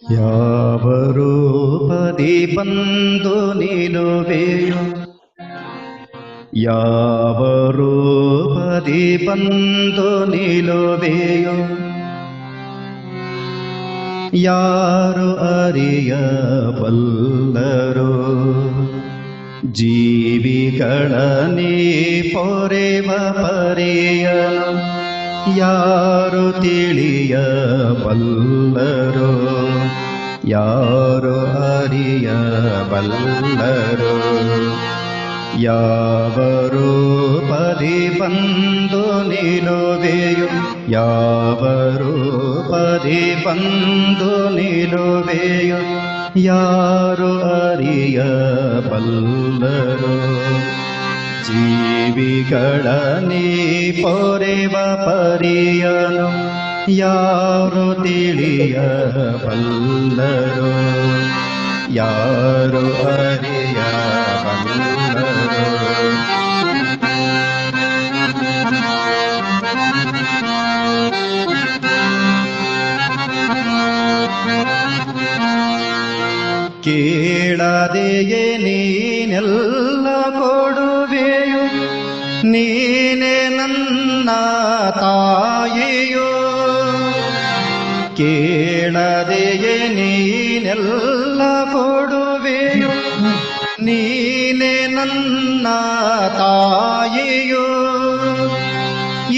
ಯಾವ ರೂಪದಿ ಬಂದು ನಿಲುವೆಯೋ, ಯಾವ ರೂಪದಿ ಬಂದು ನಿಲುವೆಯೋ, ಯಾರು ಅರಿಯಬಲ್ಲರೋ. ಜೀವಿಗಳ ನೀ ಪೊರೆವ ಪರಿಯನು ಯಾರು ತಿಳಿಯಬಲ್ಲರೋ, ಯಾರು ಅರಿಯಬಲ್ಲರೋ. ಯಾವ ರೂಪದಿ ಬಂದು ನಿಲುವೆಯೋ, ಯಾವ ರೂಪದಿ ಬಂದು ನಿಲುವೆಯೋ, ಯಾರು ಅರಿಯಬಲ್ಲರೋ. ಜೀವಿಗಳ ನೀ ಪೊರೆವ ಪರಿಯನು ಯಾರು ತಿಳಿಯಬಲ್ಲರೋ, ಯಾರು ಅರಿಯಬಲ್ಲರೋ. ಕೇಳದೆಯೇ ನೀನೆಲ್ಲ ಕೊಡುವೆಯೋ, ನೀನೆ ನನ್ನ ತಾಯಿಯೋ. ಕೇಳದೆಯೇ ನೀನೆಲ್ಲ ಕೊಡುವೆಯೋ, ನೀನೆ ನನ್ನ ತಾಯಿಯೋ.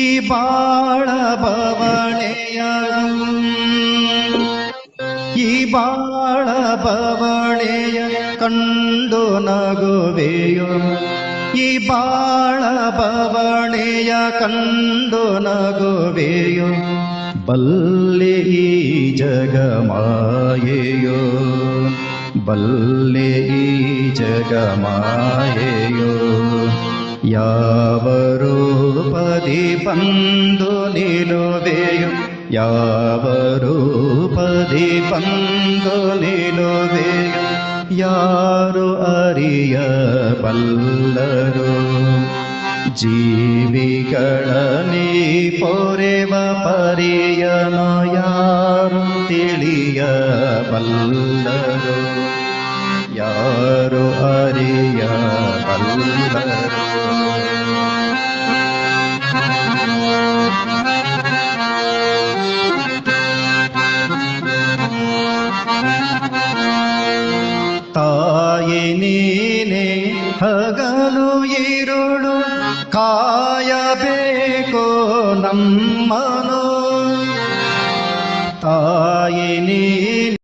ಈ ಬಾಳ ಬವಣೆಯ ಈ ಬಾಳ ಬವಣೆಯ ಕಂಡು ನಗುವೆಯೋ, ಈ ಬಾಳ ಬವಣೆಯ ಕಂಡು ನಗುವೆಯೋ. ಬಲ್ಲೆ ಈ ಜಗಮಾಯೆಯೋ, ಬಲ್ಲೆ ಈ ಜಗಮಾಯೆಯೋ. ಯಾವ ರೂಪದಿ ಬಂದು ನಿಲುವೆಯೋ, ಯಾವ ರೂಪದಿ ಬಂದು ನಿಲುವೆಯೋ, ಯಾರು ಅರಿಯಬಲ್ಲರೋ. ಜೀವಿಗಳ ನೀ ಪೊರೆವ ಪರಿಯನು ಯಾರು ತಿಳಿಯಬಲ್ಲರೋ, ಯಾರು ಅರಿಯಬಲ್ಲರೋ. ತಾಯಿ ನೀನೆ ಹಗಲು ಇರುಳು ಕಾಯಬೇಕು ನಮ್ಮನು. ತಾಯಿ ನೀ